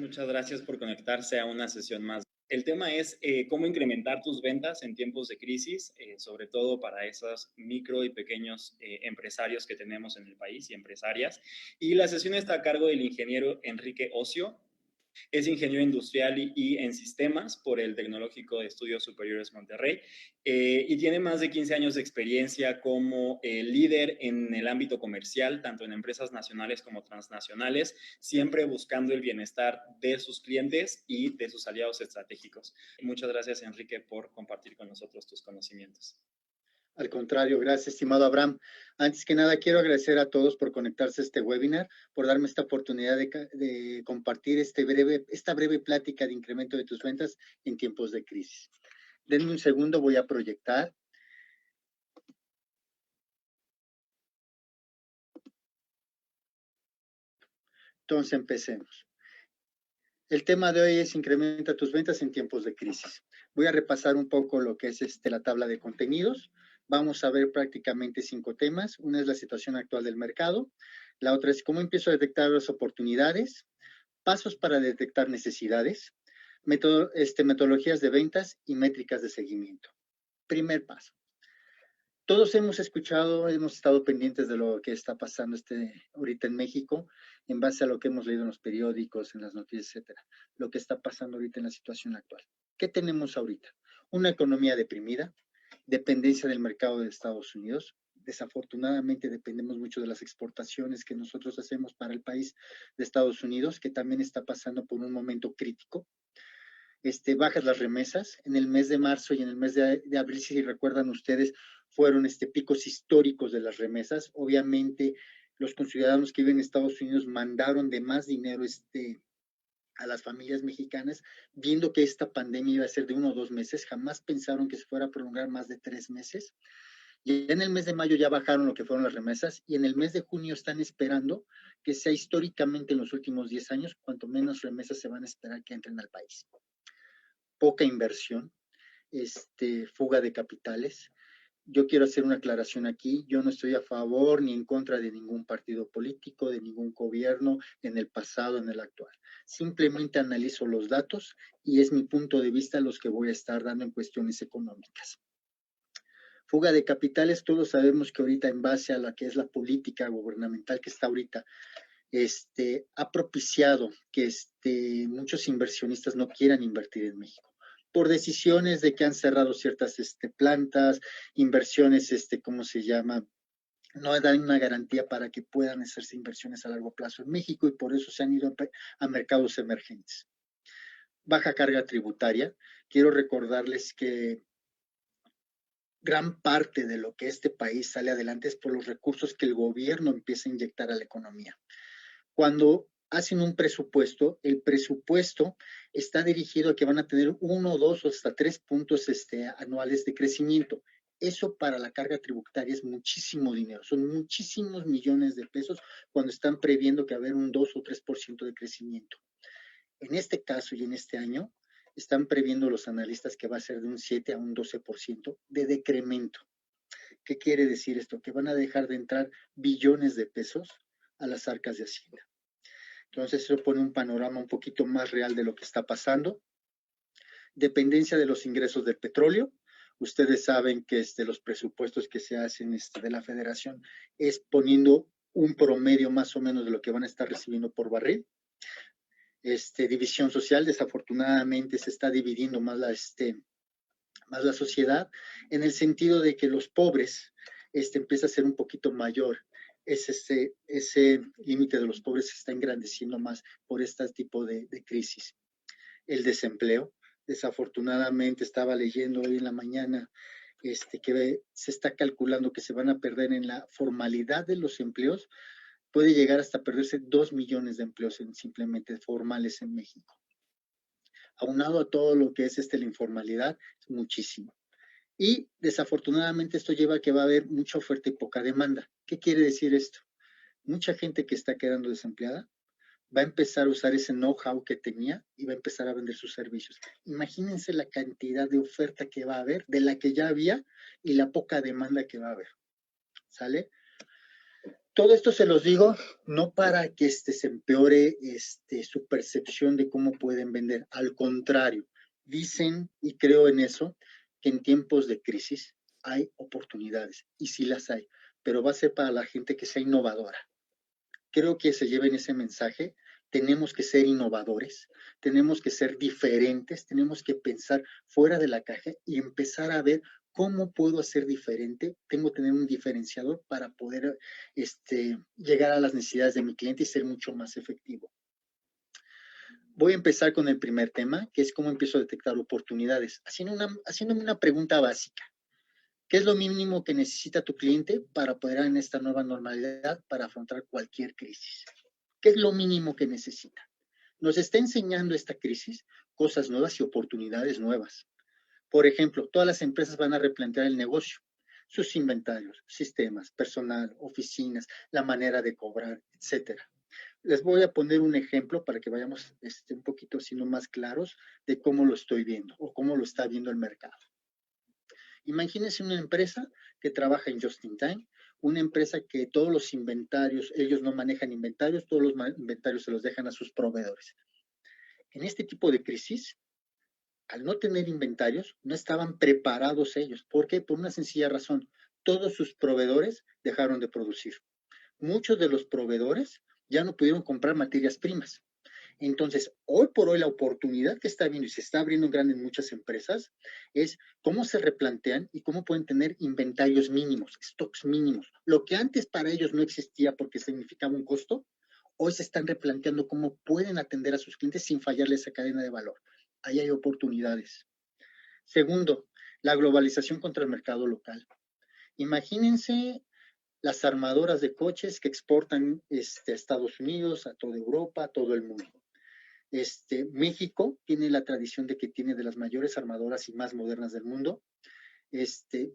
Muchas gracias por conectarse a una sesión más. El tema es cómo incrementar tus ventas en tiempos de crisis, sobre todo para esos micro y pequeños empresarios que tenemos en el país y empresarias. Y la sesión está a cargo del ingeniero Enrique Ocio. Es ingeniero industrial y en sistemas por el Tecnológico de Estudios Superiores Monterrey y tiene más de 15 años de experiencia como líder en el ámbito comercial, tanto en empresas nacionales como transnacionales, siempre buscando el bienestar de sus clientes y de sus aliados estratégicos. Muchas gracias, Enrique, por compartir con nosotros tus conocimientos. Al contrario, gracias, estimado Abraham. Antes que nada, quiero agradecer a todos por conectarse a este webinar, por darme esta oportunidad de compartir esta breve plática de incremento de tus ventas en tiempos de crisis. Denme un segundo, voy a proyectar. Entonces, empecemos. El tema de hoy es incrementa tus ventas en tiempos de crisis. Voy a repasar un poco lo que es la tabla de contenidos. Vamos a ver prácticamente 5 temas. Una es la situación actual del mercado. La otra es cómo empiezo a detectar las oportunidades, pasos para detectar necesidades, metodologías de ventas y métricas de seguimiento. Primer paso. Todos hemos escuchado, hemos estado pendientes de lo que está pasando ahorita en México, en base a lo que hemos leído en los periódicos, en las noticias, etcétera. Lo que está pasando ahorita en la situación actual. ¿Qué tenemos ahorita? Una economía deprimida, dependencia del mercado de Estados Unidos. Desafortunadamente dependemos mucho de las exportaciones que nosotros hacemos para el país de Estados Unidos, que también está pasando por un momento crítico. Bajas las remesas. En el mes de marzo y en el mes de abril, si recuerdan ustedes, fueron picos históricos de las remesas. Obviamente, los conciudadanos que viven en Estados Unidos mandaron de más dinero a las familias mexicanas, viendo que esta pandemia iba a ser de 1 o 2 meses. Jamás pensaron que se fuera a prolongar más de 3 meses. Y en el mes de mayo ya bajaron lo que fueron las remesas, y en el mes de junio están esperando que sea históricamente en los últimos 10 años, cuanto menos remesas se van a esperar que entren al país. Poca inversión, fuga de capitales. Yo quiero hacer una aclaración aquí. Yo no estoy a favor ni en contra de ningún partido político, de ningún gobierno, en el pasado, en el actual. Simplemente analizo los datos y es mi punto de vista los que voy a estar dando en cuestiones económicas. Fuga de capitales, todos sabemos que ahorita en base a la que es la política gubernamental que está ahorita, ha propiciado que muchos inversionistas no quieran invertir en México por decisiones de que han cerrado ciertas plantas, inversiones, ¿cómo se llama? No dan una garantía para que puedan hacerse inversiones a largo plazo en México, y por eso se han ido a mercados emergentes. Baja carga tributaria. Quiero recordarles que gran parte de lo que este país sale adelante es por los recursos que el gobierno empieza a inyectar a la economía. Cuando hacen un presupuesto, el presupuesto está dirigido a que van a tener 1, 2 o hasta 3 puntos anuales de crecimiento. Eso para la carga tributaria es muchísimo dinero, son muchísimos millones de pesos cuando están previendo que va a haber un 2 o 3% de crecimiento. En este caso y en este año, están previendo los analistas que va a ser de un 7 a un 12% de decremento. ¿Qué quiere decir esto? Que van a dejar de entrar billones de pesos a las arcas de Hacienda. Entonces, eso pone un panorama un poquito más real de lo que está pasando. Dependencia de los ingresos del petróleo. Ustedes saben que los presupuestos que se hacen de la federación es poniendo un promedio más o menos de lo que van a estar recibiendo por barril. División social, desafortunadamente se está dividiendo más la sociedad, en el sentido de que los pobres empieza a ser un poquito mayor. Ese límite de los pobres se está engrandeciendo más por este tipo de crisis. El desempleo, desafortunadamente estaba leyendo hoy en la mañana que se está calculando que se van a perder en la formalidad de los empleos, puede llegar hasta perderse 2 millones de empleos simplemente formales en México. Aunado a todo lo que es la informalidad, es muchísimo. Y desafortunadamente esto lleva a que va a haber mucha oferta y poca demanda. ¿Qué quiere decir esto? Mucha gente que está quedando desempleada va a empezar a usar ese know-how que tenía y va a empezar a vender sus servicios. Imagínense la cantidad de oferta que va a haber, de la que ya había, y la poca demanda que va a haber. ¿Sale? Todo esto se los digo no para que se empeore su percepción de cómo pueden vender. Al contrario, dicen, y creo en eso, que en tiempos de crisis hay oportunidades, y sí las hay, pero va a ser para la gente que sea innovadora. Creo que se lleven ese mensaje. Tenemos que ser innovadores, tenemos que ser diferentes, tenemos que pensar fuera de la caja y empezar a ver cómo puedo hacer diferente. Tengo que tener un diferenciador para poder llegar a las necesidades de mi cliente y ser mucho más efectivo. Voy a empezar con el primer tema, que es cómo empiezo a detectar oportunidades, haciéndome una pregunta básica. ¿Qué es lo mínimo que necesita tu cliente para poder en esta nueva normalidad para afrontar cualquier crisis? ¿Qué es lo mínimo que necesita? Nos está enseñando esta crisis cosas nuevas y oportunidades nuevas. Por ejemplo, todas las empresas van a replantear el negocio, sus inventarios, sistemas, personal, oficinas, la manera de cobrar, etcétera. Les voy a poner un ejemplo para que vayamos un poquito siendo más claros de cómo lo estoy viendo o cómo lo está viendo el mercado. Imagínense una empresa que trabaja en Just in Time, una empresa que todos los inventarios, ellos no manejan inventarios, todos los inventarios se los dejan a sus proveedores. En este tipo de crisis, al no tener inventarios, no estaban preparados ellos. ¿Por qué? Por una sencilla razón. Todos sus proveedores dejaron de producir. Muchos de los proveedores ya no pudieron comprar materias primas. Entonces, hoy por hoy la oportunidad que está viendo y se está abriendo grande en muchas empresas es cómo se replantean y cómo pueden tener inventarios mínimos, stocks mínimos. Lo que antes para ellos no existía porque significaba un costo, hoy se están replanteando cómo pueden atender a sus clientes sin fallarle esa cadena de valor. Ahí hay oportunidades. Segundo, la globalización contra el mercado local. Imagínense las armadoras de coches que exportan a Estados Unidos, a toda Europa, a todo el mundo. México tiene la tradición de que tiene de las mayores armadoras y más modernas del mundo.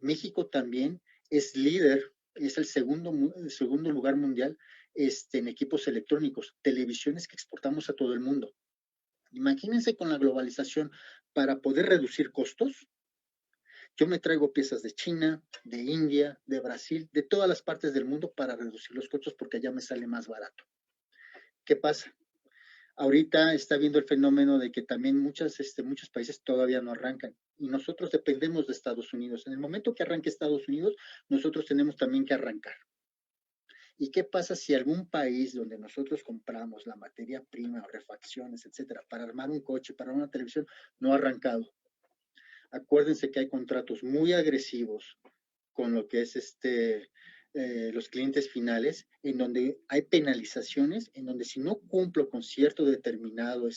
México también es líder, es el segundo lugar mundial en equipos electrónicos, televisiones que exportamos a todo el mundo. Imagínense con la globalización para poder reducir costos. Yo me traigo piezas de China, de India, de Brasil, de todas las partes del mundo para reducir los costos porque allá me sale más barato. ¿Qué pasa? Ahorita está viendo el fenómeno de que también muchos países todavía no arrancan y nosotros dependemos de Estados Unidos. En el momento que arranque Estados Unidos, nosotros tenemos también que arrancar. ¿Y qué pasa si algún país donde nosotros compramos la materia prima o refacciones, etcétera, para armar un coche, para una televisión, no ha arrancado? Acuérdense que hay contratos muy agresivos con lo que es los clientes finales, en donde hay penalizaciones, en donde si no cumplo con cierto determinado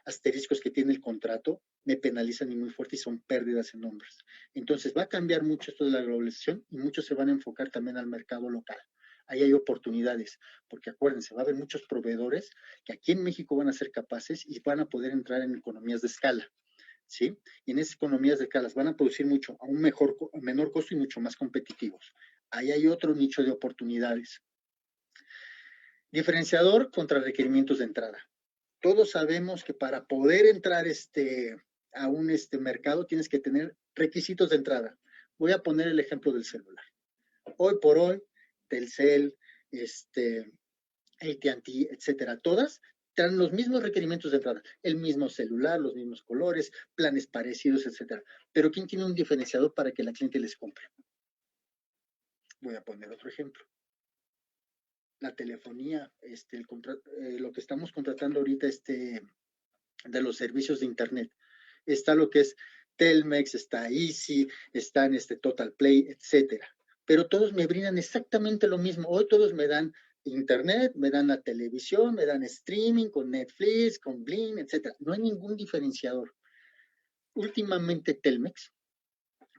asteriscos que tiene el contrato, me penalizan y muy fuerte y son pérdidas en nombres. Entonces va a cambiar mucho esto de la globalización y muchos se van a enfocar también al mercado local. Ahí hay oportunidades, porque acuérdense, va a haber muchos proveedores que aquí en México van a ser capaces y van a poder entrar en economías de escala. ¿Sí? Y en esas economías de escala van a producir mucho a un menor costo y mucho más competitivos. Ahí hay otro nicho de oportunidades. Diferenciador contra requerimientos de entrada. Todos sabemos que para poder entrar a un mercado tienes que tener requisitos de entrada. Voy a poner el ejemplo del celular. Hoy por hoy, Telcel, AT&T, etcétera, todas traen los mismos requerimientos de entrada, el mismo celular, los mismos colores, planes parecidos, etcétera. Pero ¿quién tiene un diferenciador para que la cliente les compre? Voy a poner otro ejemplo. La telefonía, lo que estamos contratando ahorita, de los servicios de internet. Está lo que es Telmex, está Easy, está en Total Play, etcétera. Pero todos me brindan exactamente lo mismo. Hoy todos me dan internet, me dan la televisión, me dan streaming con Netflix, con Blim, etcétera. No hay ningún diferenciador. Últimamente Telmex,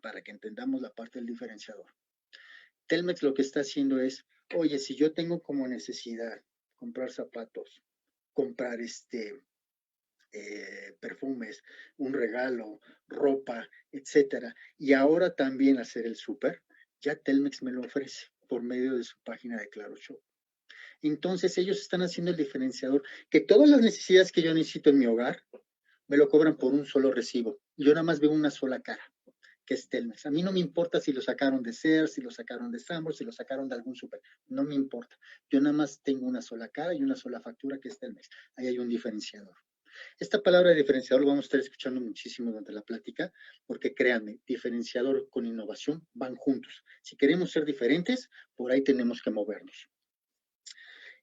para que entendamos la parte del diferenciador, Telmex lo que está haciendo es, oye, si yo tengo como necesidad comprar zapatos, comprar perfumes, un regalo, ropa, etcétera, y ahora también hacer el súper, ya Telmex me lo ofrece por medio de su página de Claro Shop. Entonces ellos están haciendo el diferenciador, que todas las necesidades que yo necesito en mi hogar, me lo cobran por un solo recibo. Yo nada más veo una sola cara, que es Telmex. A mí no me importa si lo sacaron de Sears, si lo sacaron de Sanborns, si lo sacaron de algún súper. No me importa. Yo nada más tengo una sola cara y una sola factura que es Telmex. Ahí hay un diferenciador. Esta palabra diferenciador lo vamos a estar escuchando muchísimo durante la plática, porque créanme, diferenciador con innovación van juntos. Si queremos ser diferentes, por ahí tenemos que movernos.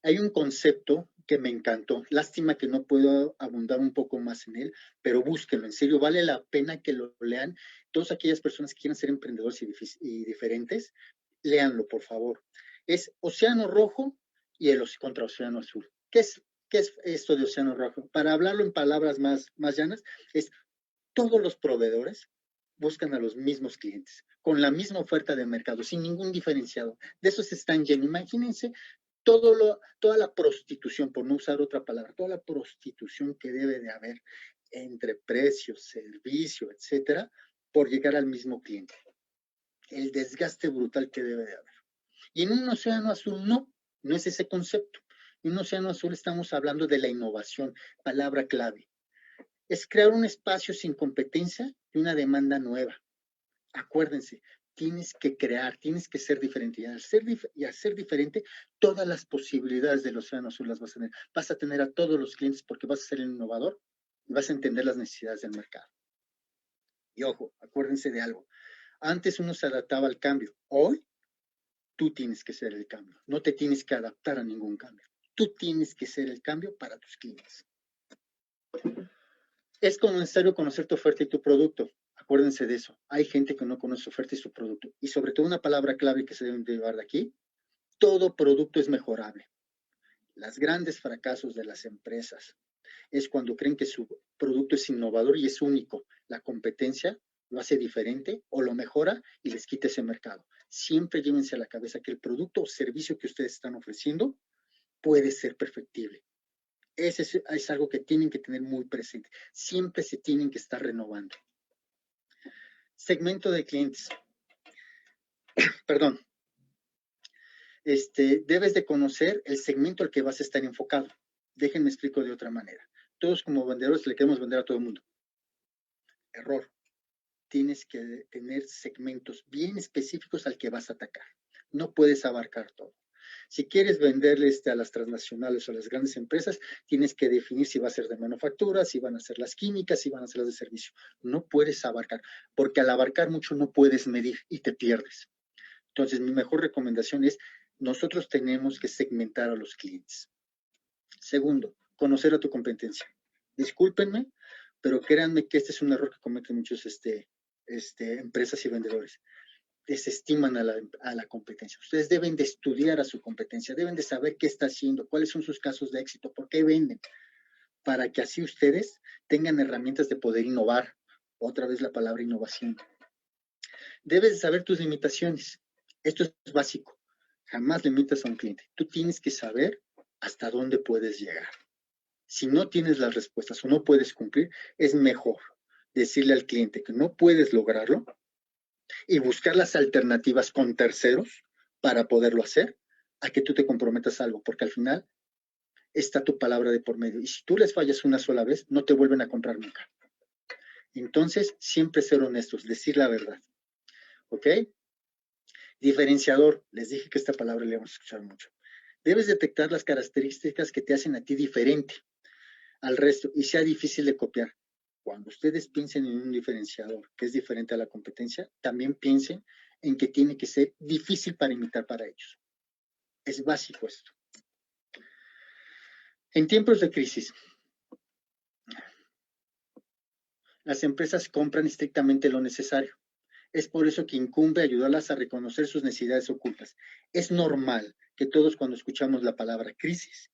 Hay un concepto que me encantó. Lástima que no puedo abundar un poco más en él, pero búsquenlo. En serio, vale la pena que lo lean. Todas aquellas personas que quieran ser emprendedores y diferentes, léanlo, por favor. Es Océano Rojo y el contra Océano Azul. ¿Qué es esto de Océano Rojo? Para hablarlo en palabras más llanas, es todos los proveedores buscan a los mismos clientes, con la misma oferta de mercado, sin ningún diferenciado. De esos están llenos. Imagínense toda la prostitución, por no usar otra palabra, toda la prostitución que debe de haber entre precios, servicio, etcétera, por llegar al mismo cliente. El desgaste brutal que debe de haber. Y en un océano azul no es ese concepto. En un océano azul estamos hablando de la innovación, palabra clave. Es crear un espacio sin competencia y una demanda nueva. Acuérdense, tienes que crear, tienes que ser diferente. Y al ser diferente, todas las posibilidades del océano azul las vas a tener. Vas a tener a todos los clientes porque vas a ser el innovador y vas a entender las necesidades del mercado. Y ojo, acuérdense de algo. Antes uno se adaptaba al cambio. Hoy, tú tienes que ser el cambio. No te tienes que adaptar a ningún cambio. Tú tienes que ser el cambio para tus clientes. Es necesario conocer tu oferta y tu producto. Acuérdense de eso. Hay gente que no conoce su oferta y su producto. Y sobre todo una palabra clave que se deben de llevar de aquí, todo producto es mejorable. Los grandes fracasos de las empresas es cuando creen que su producto es innovador y es único. La competencia lo hace diferente o lo mejora y les quita ese mercado. Siempre llévense a la cabeza que el producto o servicio que ustedes están ofreciendo puede ser perfectible. Ese es algo que tienen que tener muy presente. Siempre se tienen que estar renovando. Segmento de clientes. Perdón. Debes de conocer el segmento al que vas a estar enfocado. Déjenme explico de otra manera. Todos como vendedores le queremos vender a todo el mundo. Error. Tienes que tener segmentos bien específicos al que vas a atacar. No puedes abarcar todo. Si quieres venderle a las transnacionales o a las grandes empresas, tienes que definir si va a ser de manufactura, si van a ser las químicas, si van a ser las de servicio. No puedes abarcar, porque al abarcar mucho no puedes medir y te pierdes. Entonces, mi mejor recomendación es, nosotros tenemos que segmentar a los clientes. Segundo, conocer a tu competencia. Discúlpenme, pero créanme que este es un error que cometen muchos empresas y vendedores. Desestiman a la competencia. Ustedes deben de estudiar a su competencia, deben de saber qué está haciendo, cuáles son sus casos de éxito, por qué venden, para que así ustedes tengan herramientas de poder innovar. Otra vez la palabra innovación. Debes de saber tus limitaciones. Esto es básico. Jamás limitas a un cliente. Tú tienes que saber hasta dónde puedes llegar. Si no tienes las respuestas o no puedes cumplir, es mejor decirle al cliente que no puedes lograrlo y buscar las alternativas con terceros para poderlo hacer, a que tú te comprometas a algo, porque al final está tu palabra de por medio. Y si tú les fallas una sola vez, no te vuelven a comprar nunca. Entonces, siempre ser honestos, decir la verdad. ¿Ok? Diferenciador. Les dije que esta palabra la vamos a escuchar mucho. Debes detectar las características que te hacen a ti diferente al resto y sea difícil de copiar. Cuando ustedes piensen en un diferenciador que es diferente a la competencia, también piensen en que tiene que ser difícil para imitar para ellos. Es básico esto. En tiempos de crisis, las empresas compran estrictamente lo necesario. Es por eso que incumbe ayudarlas a reconocer sus necesidades ocultas. Es normal que todos cuando escuchamos la palabra crisis,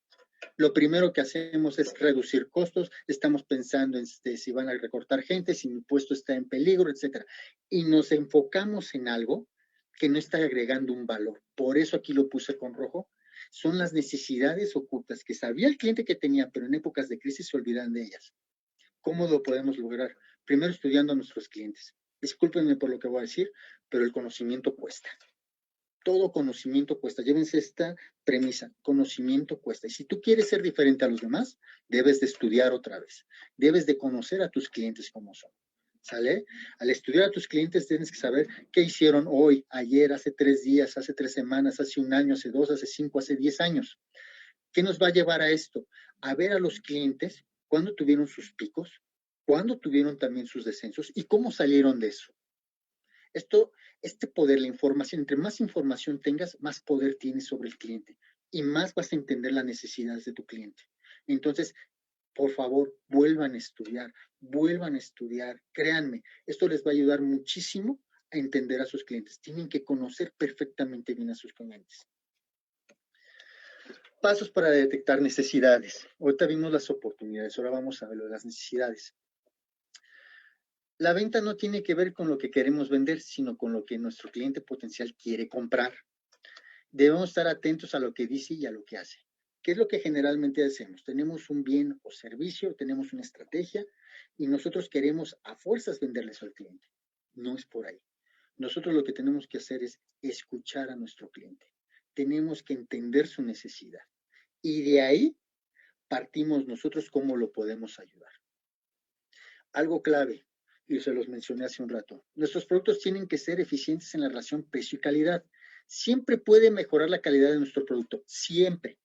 lo primero que hacemos es reducir costos, estamos pensando en si van a recortar gente, si mi puesto está en peligro, etcétera. Y nos enfocamos en algo que no está agregando un valor. Por eso aquí lo puse con rojo. Son las necesidades ocultas que sabía el cliente que tenía, pero en épocas de crisis se olvidan de ellas. ¿Cómo lo podemos lograr? Primero estudiando a nuestros clientes. Discúlpenme por lo que voy a decir, pero el conocimiento cuesta. Todo conocimiento cuesta. Llévense esta premisa, conocimiento cuesta. Y si tú quieres ser diferente a los demás, debes de estudiar otra vez. Debes de conocer a tus clientes como son. ¿Sale? Al estudiar a tus clientes tienes que saber qué hicieron hoy, ayer, hace 3 días, hace 3 semanas, hace 1 año, hace 2, hace 5, hace 10 años. ¿Qué nos va a llevar a esto? A ver a los clientes cuándo tuvieron sus picos, cuándo tuvieron también sus descensos y cómo salieron de eso. Este poder, la información, entre más información tengas, más poder tienes sobre el cliente y más vas a entender las necesidades de tu cliente. Entonces, por favor, vuelvan a estudiar, créanme, esto les va a ayudar muchísimo a entender a sus clientes. Tienen que conocer perfectamente bien a sus clientes. Pasos para detectar necesidades. Ahorita vimos las oportunidades, ahora vamos a ver las necesidades. La venta no tiene que ver con lo que queremos vender, sino con lo que nuestro cliente potencial quiere comprar. Debemos estar atentos a lo que dice y a lo que hace. ¿Qué es lo que generalmente hacemos? Tenemos un bien o servicio, tenemos una estrategia y nosotros queremos a fuerzas venderles al cliente. No es por ahí. Nosotros lo que tenemos que hacer es escuchar a nuestro cliente. Tenemos que entender su necesidad. Y de ahí partimos nosotros cómo lo podemos ayudar. Algo clave, y se los mencioné hace un rato, nuestros productos tienen que ser eficientes en la relación precio y calidad. Siempre puede mejorar la calidad de nuestro producto, siempre.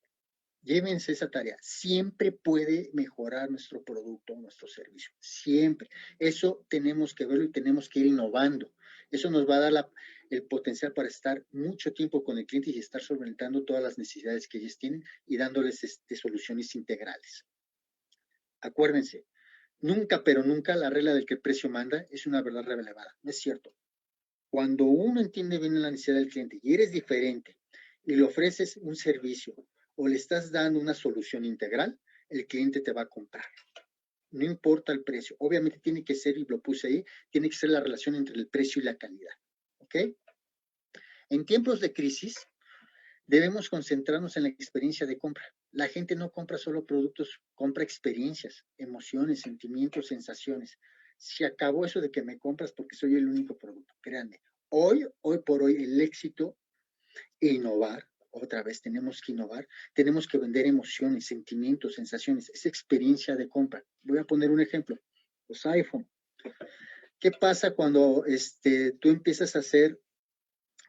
Llévense esa tarea. Siempre puede mejorar nuestro producto, nuestro servicio. Siempre. Eso tenemos que verlo y tenemos que ir innovando. Eso nos va a dar el potencial para estar mucho tiempo con el cliente y estar solventando todas las necesidades que ellos tienen y dándoles soluciones integrales. Acuérdense, nunca, pero nunca la regla del que el precio manda es una verdad revelada. No es cierto. Cuando uno entiende bien la necesidad del cliente y eres diferente y le ofreces un servicio o le estás dando una solución integral, el cliente te va a comprar. No importa el precio. Obviamente tiene que ser, y lo puse ahí, tiene que ser la relación entre el precio y la calidad. ¿Ok? En tiempos de crisis, debemos concentrarnos en la experiencia de compra. La gente no compra solo productos, compra experiencias, emociones, sentimientos, sensaciones. Se acabó eso de que me compras porque soy el único producto. Créanme, hoy por hoy, el éxito e innovar, otra vez tenemos que innovar, tenemos que vender emociones, sentimientos, sensaciones, esa experiencia de compra. Voy a poner un ejemplo, los iPhone. ¿Qué pasa cuando tú empiezas a hacer,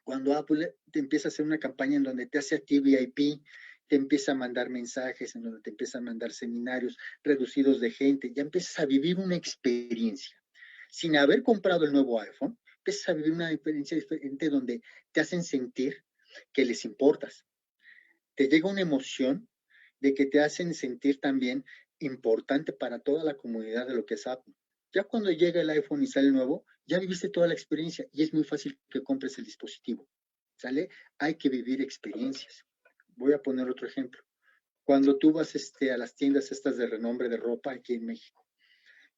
cuando Apple te empieza a hacer una campaña en donde te hace a ti VIP, te empieza a mandar mensajes, en donde te empieza a mandar seminarios reducidos de gente, ya empiezas a vivir una experiencia. Sin haber comprado el nuevo iPhone, empiezas a vivir una experiencia diferente donde te hacen sentir que les importas. Te llega una emoción de que te hacen sentir también importante para toda la comunidad de lo que es Apple. Ya cuando llega el iPhone y sale el nuevo, ya viviste toda la experiencia y es muy fácil que compres el dispositivo. ¿Sale? Hay que vivir experiencias. Voy a poner otro ejemplo. Cuando tú vas a las tiendas estas de renombre de ropa aquí en México,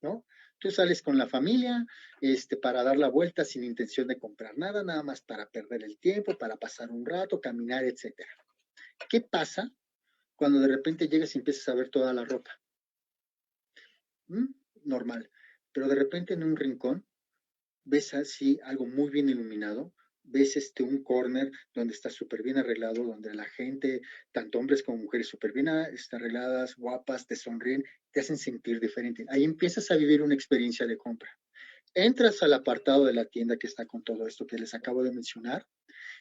¿no? Tú sales con la familia para dar la vuelta sin intención de comprar nada, nada más para perder el tiempo, para pasar un rato, caminar, etcétera. ¿Qué pasa cuando de repente llegas y empiezas a ver toda la ropa? Normal. Pero de repente en un rincón ves así algo muy bien iluminado, ves un corner donde está súper bien arreglado, donde la gente, tanto hombres como mujeres, súper bien arregladas, guapas, te sonríen, te hacen sentir diferente. Ahí empiezas a vivir una experiencia de compra. Entras al apartado de la tienda que está con todo esto que les acabo de mencionar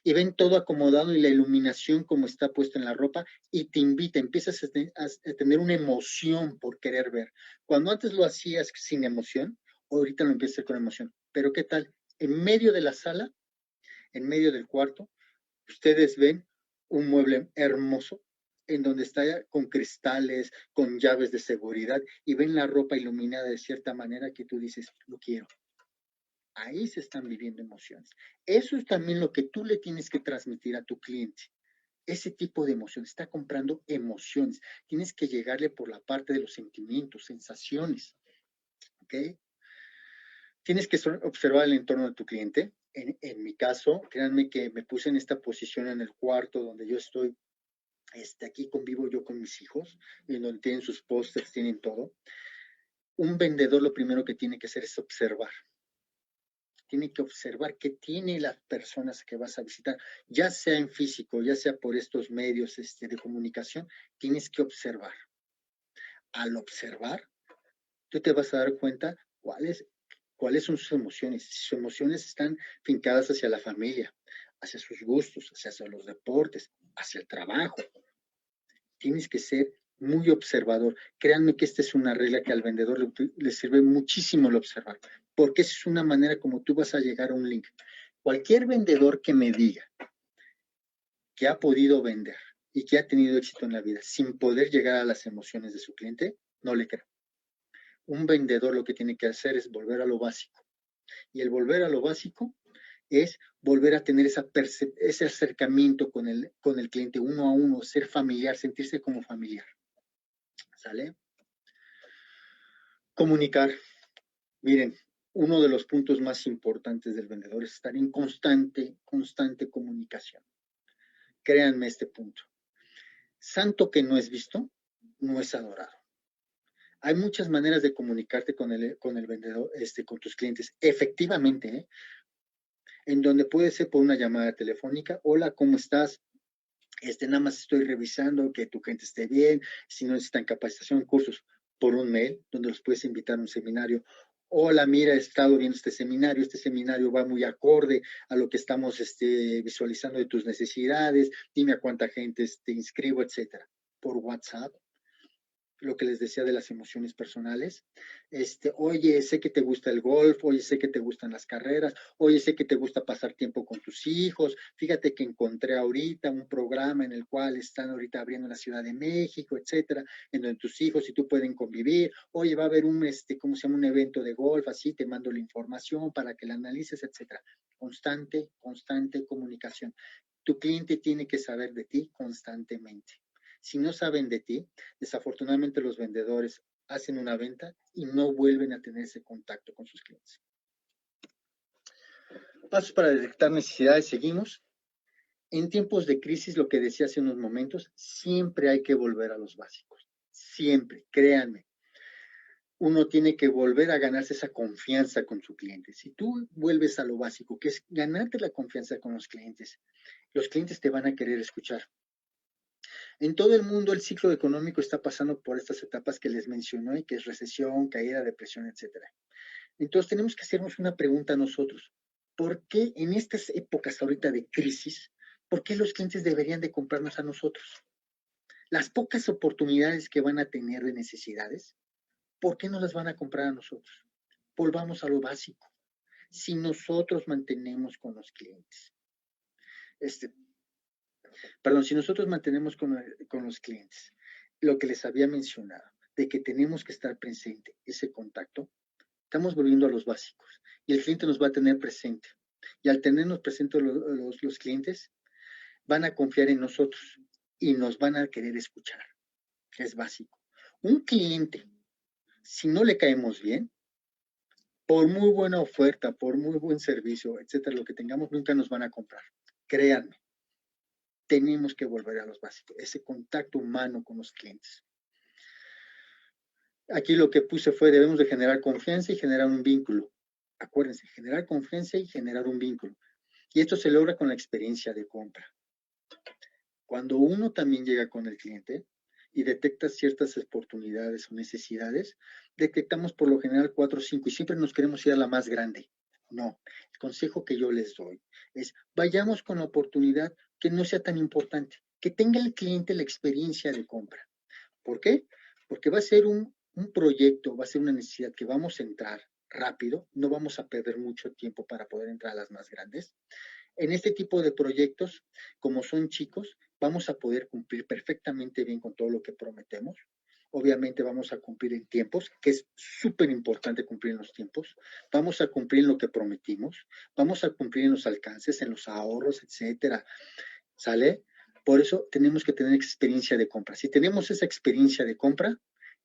y ven todo acomodado y la iluminación como está puesta en la ropa y te invita, empiezas a tener una emoción por querer ver. Cuando antes lo hacías sin emoción, ahorita lo empiezas a hacer con emoción. Pero ¿qué tal? En medio de la sala, en medio del cuarto, ustedes ven un mueble hermoso en donde está con cristales, con llaves de seguridad y ven la ropa iluminada de cierta manera que tú dices, lo quiero. Ahí se están viviendo emociones. Eso es también lo que tú le tienes que transmitir a tu cliente. Ese tipo de emociones. Está comprando emociones. Tienes que llegarle por la parte de los sentimientos, sensaciones. ¿Ok? Tienes que observar el entorno de tu cliente. En mi caso, créanme que me puse en esta posición en el cuarto donde yo estoy. Aquí convivo yo con mis hijos, en donde tienen sus pósters, tienen todo. Un vendedor lo primero que tiene que hacer es observar. Tiene que observar qué tiene las personas que vas a visitar, ya sea en físico, ya sea por estos medios de comunicación, tienes que observar. Al observar, tú te vas a dar cuenta ¿Cuáles son sus emociones? Si sus emociones están fincadas hacia la familia, hacia sus gustos, hacia los deportes, hacia el trabajo. Tienes que ser muy observador. Créanme que esta es una regla que al vendedor le sirve muchísimo el observar, porque esa es una manera como tú vas a llegar a un link. Cualquier vendedor que me diga que ha podido vender y que ha tenido éxito en la vida sin poder llegar a las emociones de su cliente, no le creo. Un vendedor lo que tiene que hacer es volver a lo básico. Y el volver a lo básico es volver a tener ese acercamiento con el cliente uno a uno, ser familiar, sentirse como familiar. ¿Sale? Comunicar. Miren, uno de los puntos más importantes del vendedor es estar en constante comunicación. Créanme este punto. Santo que no es visto, no es adorado. Hay muchas maneras de comunicarte con el vendedor, con tus clientes. Efectivamente, en donde puede ser por una llamada telefónica. Hola, ¿cómo estás? Nada más estoy revisando que tu gente esté bien, si no necesitan capacitación, cursos, por un mail, donde los puedes invitar a un seminario. Hola, mira, he estado viendo este seminario va muy acorde a lo que estamos visualizando de tus necesidades, dime a cuánta gente te inscribo, etcétera. Por WhatsApp, lo que les decía de las emociones personales. Oye, sé que te gusta el golf, oye, sé que te gustan las carreras, oye, sé que te gusta pasar tiempo con tus hijos. Fíjate que encontré ahorita un programa en el cual están ahorita abriendo en la Ciudad de México, etcétera, en donde tus hijos y tú pueden convivir. Oye, va a haber ¿cómo se llama? Un evento de golf, así, te mando la información para que la analices, etcétera. Constante comunicación. Tu cliente tiene que saber de ti constantemente. Si no saben de ti, desafortunadamente los vendedores hacen una venta y no vuelven a tener ese contacto con sus clientes. Pasos para detectar necesidades, seguimos. En tiempos de crisis, lo que decía hace unos momentos, siempre hay que volver a los básicos. Siempre, créanme. Uno tiene que volver a ganarse esa confianza con su cliente. Si tú vuelves a lo básico, que es ganarte la confianza con los clientes te van a querer escuchar. En todo el mundo el ciclo económico está pasando por estas etapas que les mencioné, que es recesión, caída, depresión, etcétera. Entonces tenemos que hacernos una pregunta a nosotros. ¿Por qué en estas épocas ahorita de crisis, por qué los clientes deberían de comprarnos a nosotros? Las pocas oportunidades que van a tener de necesidades, ¿por qué no las van a comprar a nosotros? Volvamos a lo básico. Si nosotros mantenemos con los clientes, si nosotros mantenemos con los clientes lo que les había mencionado, de que tenemos que estar presente, ese contacto, estamos volviendo a los básicos y el cliente nos va a tener presente. Y al tenernos presentes los clientes, van a confiar en nosotros y nos van a querer escuchar, que es básico. Un cliente, si no le caemos bien, por muy buena oferta, por muy buen servicio, etcétera, lo que tengamos, nunca nos van a comprar. Créanme. Tenemos que volver a los básicos, ese contacto humano con los clientes. Aquí lo que puse fue, debemos de generar confianza y generar un vínculo. Acuérdense, generar confianza y generar un vínculo. Y esto se logra con la experiencia de compra. Cuando uno también llega con el cliente y detecta ciertas oportunidades o necesidades, detectamos por lo general 4 o 5 y siempre nos queremos ir a la más grande. No, el consejo que yo les doy es, vayamos con la oportunidad que no sea tan importante, que tenga el cliente la experiencia de compra. ¿Por qué? Porque va a ser un proyecto, va a ser una necesidad que vamos a entrar rápido, no vamos a perder mucho tiempo para poder entrar a las más grandes. En este tipo de proyectos, como son chicos, vamos a poder cumplir perfectamente bien con todo lo que prometemos. Obviamente vamos a cumplir en tiempos, que es súper importante cumplir en los tiempos. Vamos a cumplir en lo que prometimos. Vamos a cumplir en los alcances, en los ahorros, etcétera. ¿Sale? Por eso tenemos que tener experiencia de compra. Si tenemos esa experiencia de compra,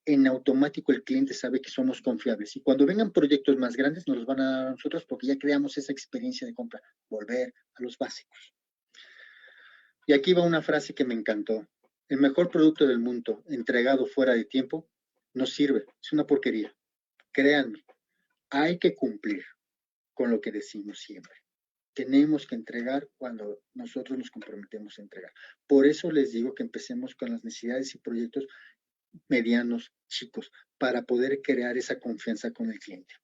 en automático el cliente sabe que somos confiables. Y cuando vengan proyectos más grandes, nos los van a dar a nosotros porque ya creamos esa experiencia de compra. Volver a los básicos. Y aquí va una frase que me encantó. El mejor producto del mundo entregado fuera de tiempo no sirve. Es una porquería. Créanme, hay que cumplir con lo que decimos siempre. Tenemos que entregar cuando nosotros nos comprometemos a entregar. Por eso les digo que empecemos con las necesidades y proyectos medianos, chicos, para poder crear esa confianza con el cliente.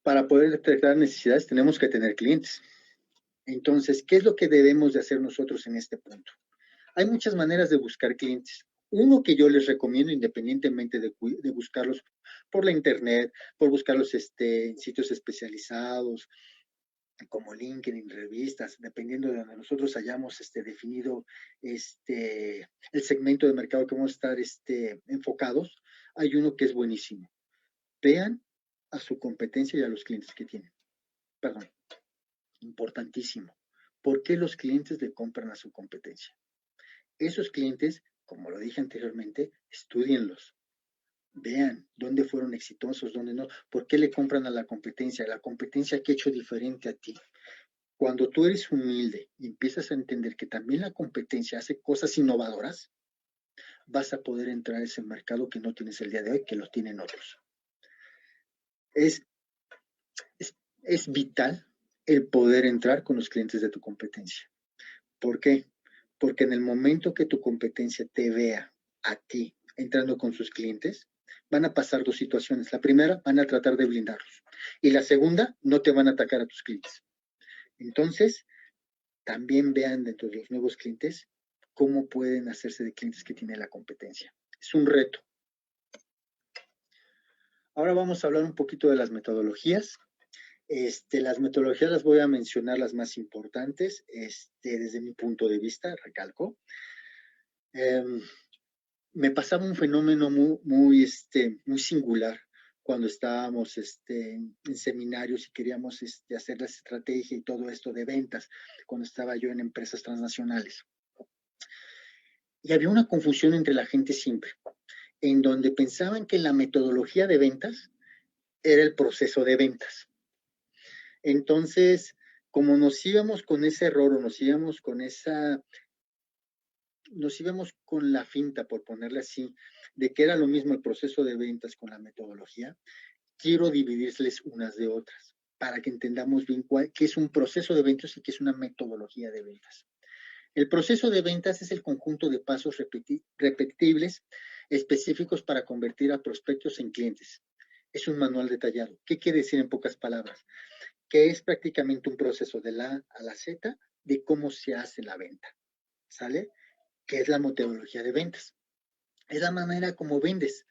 Para poder detectar necesidades tenemos que tener clientes. Entonces, ¿qué es lo que debemos de hacer nosotros en este punto? Hay muchas maneras de buscar clientes. Uno que yo les recomiendo, independientemente de buscarlos por la internet, por buscarlos en sitios especializados, como LinkedIn, revistas, dependiendo de donde nosotros hayamos definido el segmento de mercado que vamos a estar enfocados, hay uno que es buenísimo. Vean a su competencia y a los clientes que tienen. Perdón, importantísimo. ¿Por qué los clientes le compran a su competencia? Esos clientes, como lo dije anteriormente, estúdienlos. Vean dónde fueron exitosos, dónde no. ¿Por qué le compran a la competencia? La competencia que ha hecho diferente a ti. Cuando tú eres humilde y empiezas a entender que también la competencia hace cosas innovadoras, vas a poder entrar a ese mercado que no tienes el día de hoy, que lo tienen otros. Es vital el poder entrar con los clientes de tu competencia. ¿Por qué? Porque en el momento que tu competencia te vea a ti entrando con sus clientes, van a pasar dos situaciones. La primera, van a tratar de blindarlos. Y la segunda, no te van a atacar a tus clientes. Entonces, también vean dentro de los nuevos clientes cómo pueden hacerse de clientes que tiene la competencia. Es un reto. Ahora vamos a hablar un poquito de las metodologías. Las metodologías las voy a mencionar las más importantes, desde mi punto de vista, recalco. Me pasaba un fenómeno muy singular cuando estábamos en seminarios y queríamos hacer la estrategia y todo esto de ventas, cuando estaba yo en empresas transnacionales. Y había una confusión entre la gente siempre, en donde pensaban que la metodología de ventas era el proceso de ventas. Entonces, como nos íbamos con ese error o nos íbamos con la finta, por ponerle así, de que era lo mismo el proceso de ventas con la metodología, quiero dividirles unas de otras para que entendamos bien qué es un proceso de ventas y qué es una metodología de ventas. El proceso de ventas es el conjunto de pasos repetibles específicos para convertir a prospectos en clientes. Es un manual detallado. ¿Qué quiere decir en pocas palabras? Que es prácticamente un proceso de la A a la Z de cómo se hace la venta. ¿Sale? Que es la metodología de ventas. Es la manera como vendes.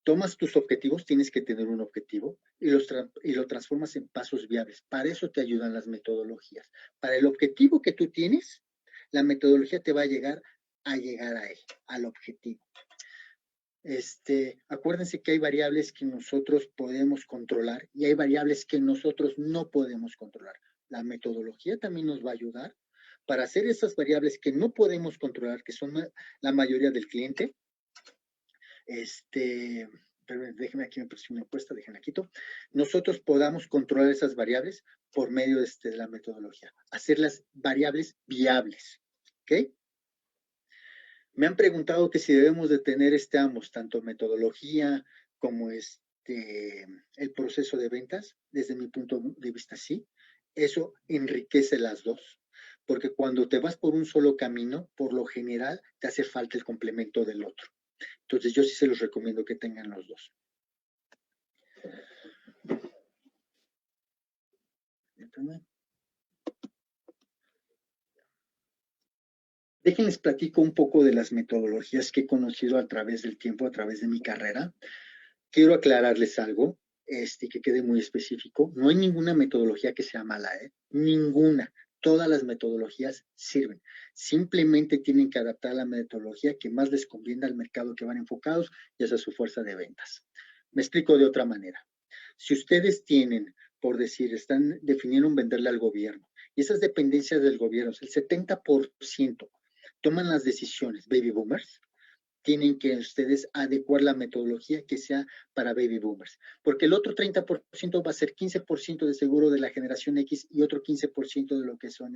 Tomas tus objetivos, tienes que tener un objetivo y lo transformas en pasos viables. Para eso te ayudan las metodologías. Para el objetivo que tú tienes, la metodología te va a llegar a él, al objetivo. Acuérdense que hay variables que nosotros podemos controlar y hay variables que nosotros no podemos controlar. La metodología también nos va a ayudar para hacer esas variables que no podemos controlar, que son la mayoría del cliente. Pero déjenme aquí, me puse una encuesta, déjenme quito. Nosotros podamos controlar esas variables por medio de la metodología, hacerlas variables viables, ¿ok? Me han preguntado que si debemos de tener ambos, tanto metodología como el proceso de ventas. Desde mi punto de vista, sí. Eso enriquece las dos, porque cuando te vas por un solo camino, por lo general, te hace falta el complemento del otro. Entonces, yo sí se los recomiendo que tengan los dos. Déjenles platico un poco de las metodologías que he conocido a través del tiempo, a través de mi carrera. Quiero aclararles algo, que quede muy específico. No hay ninguna metodología que sea mala, ninguna. Todas las metodologías sirven. Simplemente tienen que adaptar la metodología que más les conviene al mercado que van enfocados y hacia su fuerza de ventas. Me explico de otra manera. Si ustedes tienen, por decir, están definiendo un venderle al gobierno y esas dependencias del gobierno, el 70% toman las decisiones baby boomers, tienen que ustedes adecuar la metodología que sea para baby boomers, porque el otro 30% va a ser 15% de seguro de la generación X y otro 15% de lo que son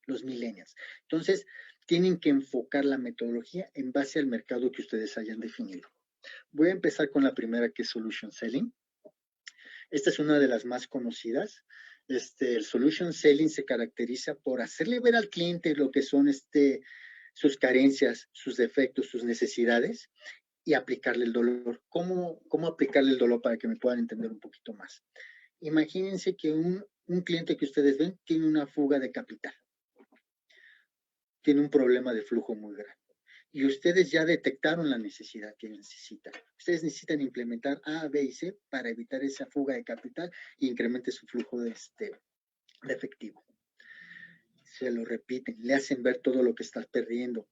los millennials. Entonces, tienen que enfocar la metodología en base al mercado que ustedes hayan definido. Voy a empezar con la primera, que es Solution Selling. Esta es una de las más conocidas. El Solution Selling se caracteriza por hacerle ver al cliente lo que son sus carencias, sus defectos, sus necesidades, y aplicarle el dolor. ¿Cómo aplicarle el dolor para que me puedan entender un poquito más? Imagínense que un cliente que ustedes ven tiene una fuga de capital, tiene un problema de flujo muy grande. Y ustedes ya detectaron la necesidad que necesitan. Ustedes necesitan implementar A, B y C para evitar esa fuga de capital e incremente su flujo de efectivo. Se lo repiten, le hacen ver todo lo que estás perdiendo,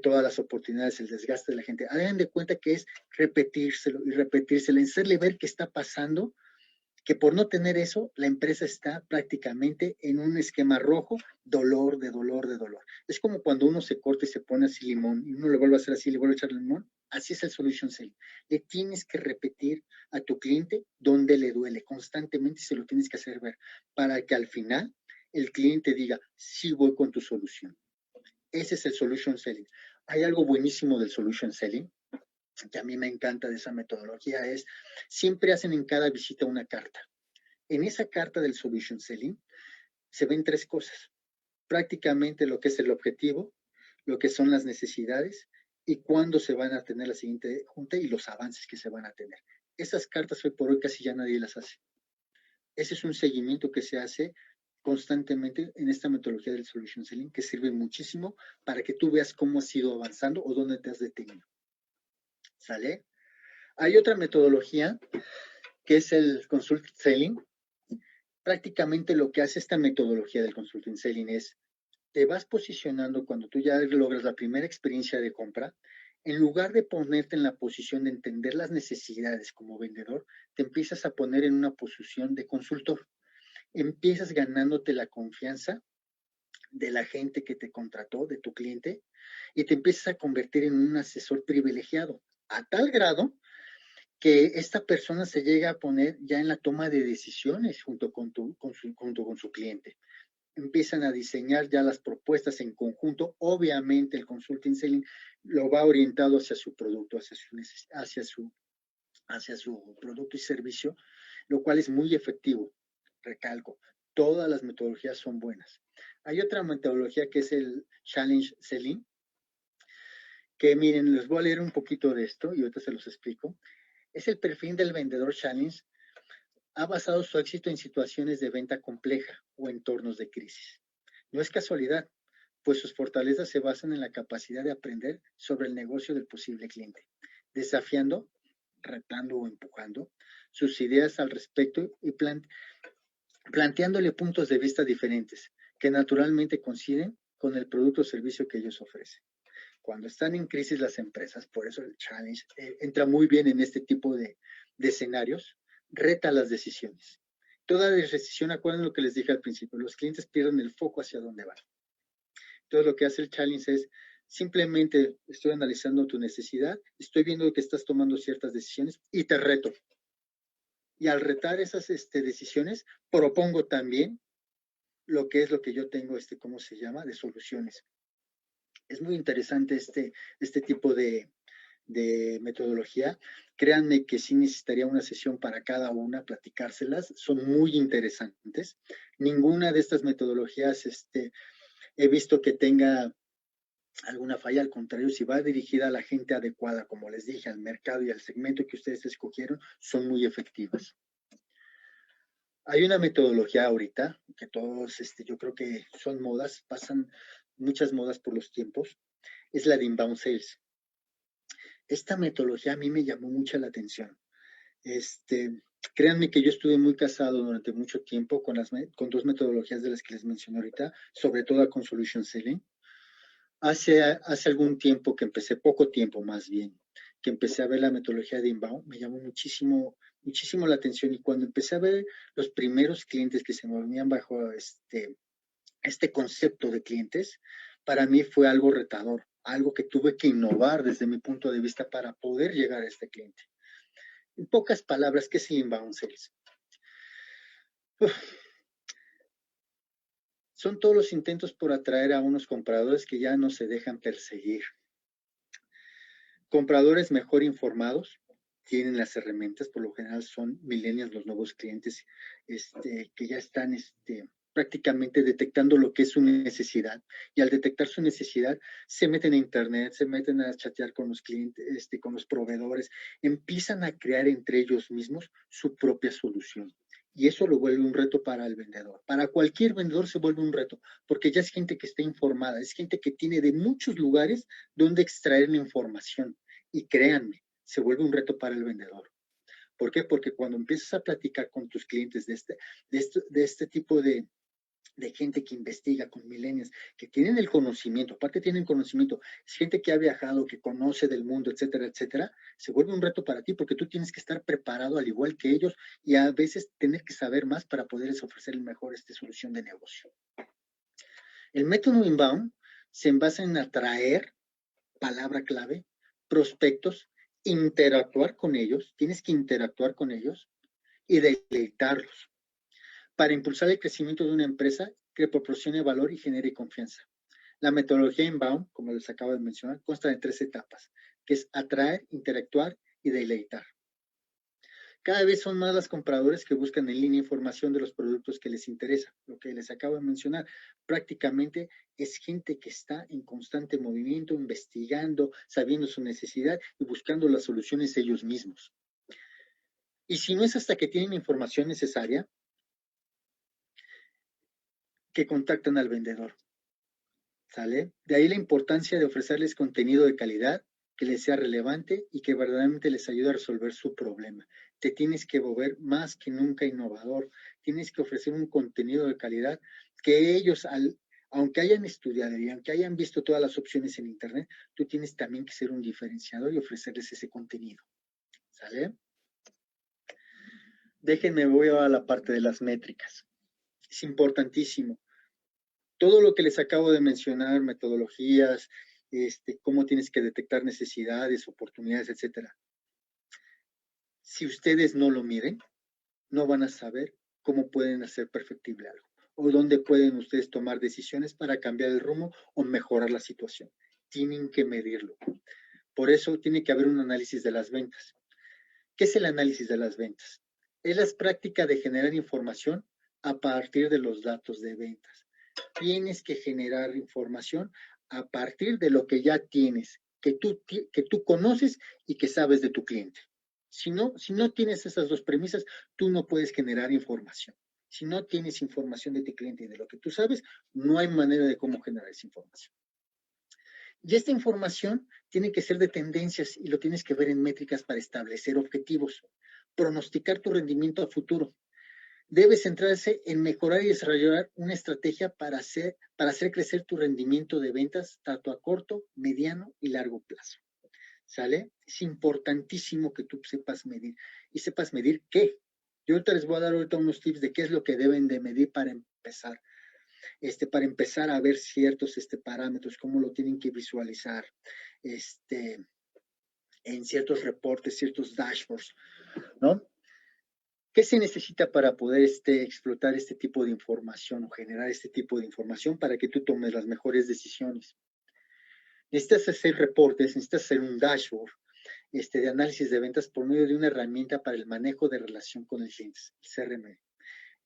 todas las oportunidades, el desgaste de la gente. Hagan de cuenta que es repetírselo y repetírselo, hacerle ver qué está pasando, que por no tener eso, la empresa está prácticamente en un esquema rojo, dolor, de dolor, de dolor. Es como cuando uno se corta y se pone así limón, y uno le vuelve a hacer así, le vuelve a echar limón. Así es el solution selling. Le tienes que repetir a tu cliente dónde le duele constantemente y se lo tienes que hacer ver para que al final el cliente diga, sí voy con tu solución. Ese es el solution selling. Hay algo buenísimo del solution selling, que a mí me encanta de esa metodología, es siempre hacen en cada visita una carta. En esa carta del solution selling se ven tres cosas. Prácticamente lo que es el objetivo, lo que son las necesidades y cuándo se van a tener la siguiente junta y los avances que se van a tener. Esas cartas hoy por hoy casi ya nadie las hace. Ese es un seguimiento que se hace constantemente en esta metodología del solution selling que sirve muchísimo para que tú veas cómo has ido avanzando o dónde te has detenido. ¿Sale? Hay otra metodología que es el consulting selling. Prácticamente lo que hace esta metodología del consulting selling es, te vas posicionando cuando tú ya logras la primera experiencia de compra, en lugar de ponerte en la posición de entender las necesidades como vendedor, te empiezas a poner en una posición de consultor. Empiezas ganándote la confianza de la gente que te contrató, de tu cliente, y te empiezas a convertir en un asesor privilegiado, a tal grado que esta persona se llega a poner ya en la toma de decisiones junto con su cliente. Empiezan a diseñar ya las propuestas en conjunto. Obviamente el consulting selling lo va orientado hacia su producto, hacia su producto y servicio, lo cual es muy efectivo. Recalco, todas las metodologías son buenas. Hay otra metodología que es el challenge selling, que miren, les voy a leer un poquito de esto y ahorita se los explico. Es el perfil del vendedor challenge. Ha basado su éxito en situaciones de venta compleja o entornos de crisis. No es casualidad, pues sus fortalezas se basan en la capacidad de aprender sobre el negocio del posible cliente, desafiando, retando o empujando sus ideas al respecto y planteándole puntos de vista diferentes que naturalmente coinciden con el producto o servicio que ellos ofrecen. Cuando están en crisis las empresas, por eso el challenge entra muy bien en este tipo de escenarios, reta las decisiones. Toda decisión, acuerden lo que les dije al principio, los clientes pierden el foco hacia dónde van. Entonces lo que hace el challenge es simplemente estoy analizando tu necesidad, estoy viendo que estás tomando ciertas decisiones y te reto. Y al retar esas decisiones, propongo también lo que es lo que yo tengo, ¿cómo se llama? De soluciones. Es muy interesante este tipo de metodología. Créanme que sí necesitaría una sesión para cada una, platicárselas. Son muy interesantes. Ninguna de estas metodologías he visto que tenga alguna falla, al contrario, si va dirigida a la gente adecuada, como les dije, al mercado y al segmento que ustedes escogieron, son muy efectivas. Hay una metodología ahorita, que todos, yo creo que son modas, pasan muchas modas por los tiempos, es la de inbound sales. Esta metodología a mí me llamó mucho la atención. Créanme que yo estuve muy casado durante mucho tiempo con dos metodologías de las que les mencioné ahorita, sobre todo con Solution Selling. Hace algún tiempo que empecé, poco tiempo más bien, que empecé a ver la metodología de inbound, me llamó muchísimo la atención y cuando empecé a ver los primeros clientes que se movían bajo este concepto de clientes, para mí fue algo retador, algo que tuve que innovar desde mi punto de vista para poder llegar a este cliente. En pocas palabras, ¿qué es el inbound sales? Son todos los intentos por atraer a unos compradores que ya no se dejan perseguir. Compradores mejor informados, tienen las herramientas, por lo general son millennials los nuevos clientes que ya están prácticamente detectando lo que es su necesidad, y al detectar su necesidad se meten a internet, se meten a chatear con los clientes, con los proveedores, empiezan a crear entre ellos mismos su propia solución. Y eso lo vuelve un reto para el vendedor. Para cualquier vendedor se vuelve un reto, porque ya es gente que está informada, es gente que tiene de muchos lugares donde extraer la información. Y créanme, se vuelve un reto para el vendedor. ¿Por qué? Porque cuando empiezas a platicar con tus clientes de este tipo de gente que investiga con millennials, que tienen el conocimiento, aparte tienen conocimiento, es gente que ha viajado, que conoce del mundo, etcétera, etcétera, se vuelve un reto para ti porque tú tienes que estar preparado al igual que ellos y a veces tener que saber más para poderles ofrecer el mejor solución de negocio. El método inbound se basa en atraer, palabra clave, prospectos, interactuar con ellos, tienes que interactuar con ellos y deleitarlos para impulsar el crecimiento de una empresa que proporcione valor y genere confianza. La metodología inbound, como les acabo de mencionar, consta de 3 etapas, que es atraer, interactuar y deleitar. Cada vez son más los compradores que buscan en línea información de los productos que les interesa. Lo que les acabo de mencionar, prácticamente es gente que está en constante movimiento, investigando, sabiendo su necesidad y buscando las soluciones ellos mismos. Y si no es hasta que tienen información necesaria, que contactan al vendedor. ¿Sale? De ahí la importancia de ofrecerles contenido de calidad, que les sea relevante y que verdaderamente les ayude a resolver su problema. Te tienes que volver más que nunca innovador. Tienes que ofrecer un contenido de calidad que ellos, aunque hayan estudiado y aunque hayan visto todas las opciones en Internet, tú tienes también que ser un diferenciador y ofrecerles ese contenido. ¿Sale? Déjenme, voy a la parte de las métricas. Es importantísimo. Todo lo que les acabo de mencionar, metodologías, cómo tienes que detectar necesidades, oportunidades, etcétera. Si ustedes no lo miden, no van a saber cómo pueden hacer perfectible algo o dónde pueden ustedes tomar decisiones para cambiar el rumbo o mejorar la situación. Tienen que medirlo. Por eso tiene que haber un análisis de las ventas. ¿Qué es el análisis de las ventas? Es la práctica de generar información a partir de los datos de ventas. Tienes que generar información a partir de lo que ya tienes, que tú conoces y que sabes de tu cliente. Si no tienes esas dos premisas, tú no puedes generar información. Si no tienes información de tu cliente y de lo que tú sabes, no hay manera de cómo generar esa información. Y esta información tiene que ser de tendencias y lo tienes que ver en métricas para establecer objetivos, pronosticar tu rendimiento a futuro. Debes centrarse en mejorar y desarrollar una estrategia para hacer crecer tu rendimiento de ventas tanto a corto, mediano y largo plazo. ¿Sale? Es importantísimo que tú sepas medir. ¿Y sepas medir qué? Yo ahorita les voy a dar unos tips de qué es lo que deben de medir para empezar. Para empezar a ver ciertos parámetros, cómo lo tienen que visualizar en ciertos reportes, ciertos dashboards, ¿no? ¿Qué se necesita para poder explotar este tipo de información o generar este tipo de información para que tú tomes las mejores decisiones? Necesitas hacer reportes, necesitas hacer un dashboard de análisis de ventas por medio de una herramienta para el manejo de relación con el cliente, el CRM,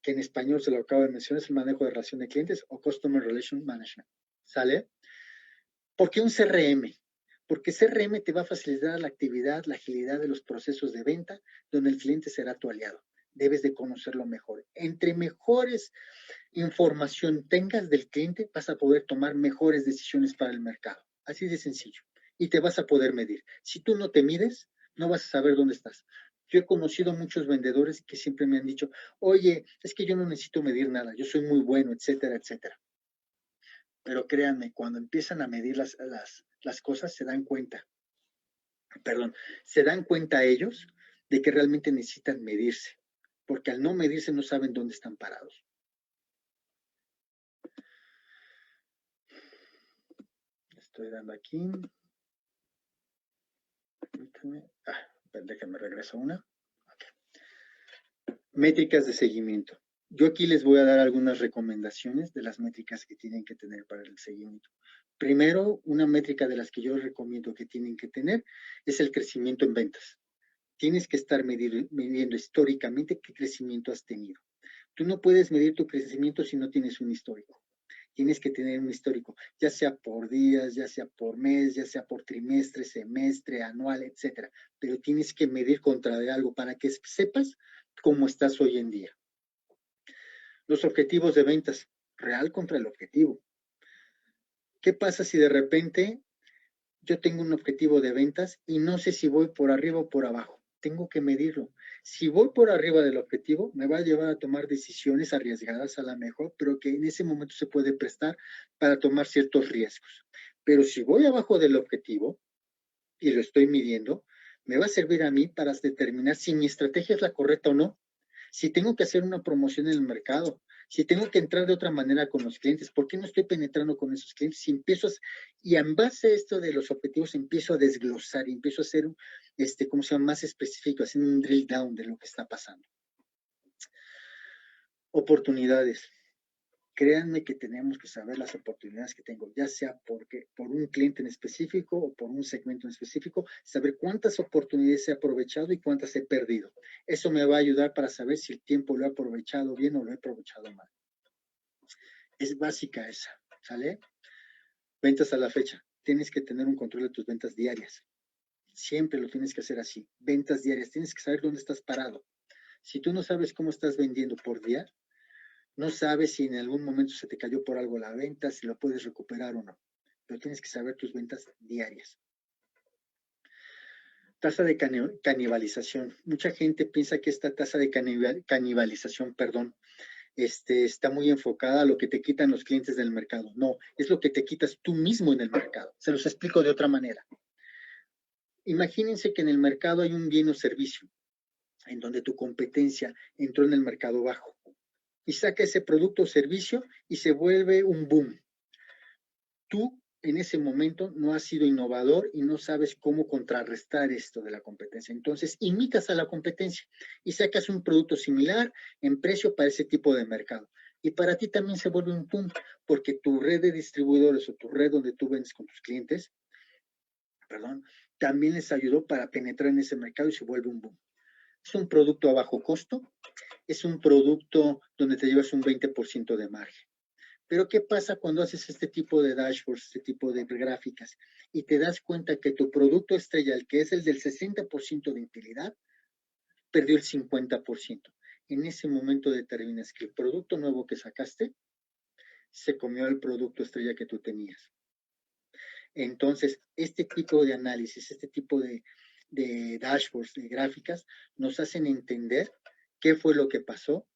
que en español se lo acabo de mencionar, es el manejo de relación de clientes o Customer Relation Management. ¿Sale? ¿Por qué un CRM? Porque CRM te va a facilitar la actividad, la agilidad de los procesos de venta, donde el cliente será tu aliado. Debes de conocerlo mejor. Entre mejores información tengas del cliente, vas a poder tomar mejores decisiones para el mercado. Así de sencillo. Y te vas a poder medir. Si tú no te mides, no vas a saber dónde estás. Yo he conocido muchos vendedores que siempre me han dicho, oye, es que yo no necesito medir nada, yo soy muy bueno, etcétera, etcétera. Pero créanme, cuando empiezan a medir las cosas, se dan cuenta ellos de que realmente necesitan medirse, porque al no medirse no saben dónde están parados. Estoy dando aquí. Déjenme regreso una. Okay. Métricas de seguimiento. Yo aquí les voy a dar algunas recomendaciones de las métricas que tienen que tener para el seguimiento. Primero, una métrica de las que yo recomiendo que tienen que tener es el crecimiento en ventas. Tienes que estar midiendo históricamente qué crecimiento has tenido. Tú no puedes medir tu crecimiento si no tienes un histórico. Tienes que tener un histórico, ya sea por días, ya sea por mes, ya sea por trimestre, semestre, anual, etcétera. Pero tienes que medir contra de algo para que sepas cómo estás hoy en día. Los objetivos de ventas, real contra el objetivo. ¿Qué pasa si de repente yo tengo un objetivo de ventas y no sé si voy por arriba o por abajo? Tengo que medirlo. Si voy por arriba del objetivo, me va a llevar a tomar decisiones arriesgadas a lo mejor, pero que en ese momento se puede prestar para tomar ciertos riesgos. Pero si voy abajo del objetivo y lo estoy midiendo, me va a servir a mí para determinar si mi estrategia es la correcta o no. Si tengo que hacer una promoción en el mercado, si tengo que entrar de otra manera con los clientes, ¿por qué no estoy penetrando con esos clientes? Si empiezo y en base a esto de los objetivos empiezo a desglosar y empiezo a hacer, ¿cómo se llama? Más específico, haciendo un drill down de lo que está pasando. Oportunidades. Créanme que tenemos que saber las oportunidades que tengo, ya sea por un cliente en específico o por un segmento en específico, saber cuántas oportunidades he aprovechado y cuántas he perdido. Eso me va a ayudar para saber si el tiempo lo he aprovechado bien o lo he aprovechado mal. Es básica esa, ¿sale? Ventas a la fecha. Tienes que tener un control de tus ventas diarias. Siempre lo tienes que hacer así. Ventas diarias. Tienes que saber dónde estás parado. Si tú no sabes cómo estás vendiendo por día, no sabes si en algún momento se te cayó por algo la venta, si lo puedes recuperar o no. Pero tienes que saber tus ventas diarias. Tasa de canibalización. Mucha gente piensa que esta tasa de canibalización, está muy enfocada a lo que te quitan los clientes del mercado. No, es lo que te quitas tú mismo en el mercado. Se los explico de otra manera. Imagínense que en el mercado hay un bien o servicio en donde tu competencia entró en el mercado bajo y saca ese producto o servicio y se vuelve un boom. Tú en ese momento no has sido innovador y no sabes cómo contrarrestar esto de la competencia. Entonces, imitas a la competencia y sacas un producto similar en precio para ese tipo de mercado. Y para ti también se vuelve un boom, porque tu red de distribuidores o tu red donde tú vendes con tus clientes, también les ayudó para penetrar en ese mercado y se vuelve un boom. Es un producto a bajo costo, es un producto donde te llevas un 20% de margen. Pero ¿qué pasa cuando haces este tipo de dashboards, este tipo de gráficas y te das cuenta que tu producto estrella, el que es el del 60% de utilidad, perdió el 50%? En ese momento determinas que el producto nuevo que sacaste se comió el producto estrella que tú tenías. Entonces, este tipo de análisis, este tipo de dashboards, de gráficas, nos hacen entender qué fue lo que pasó,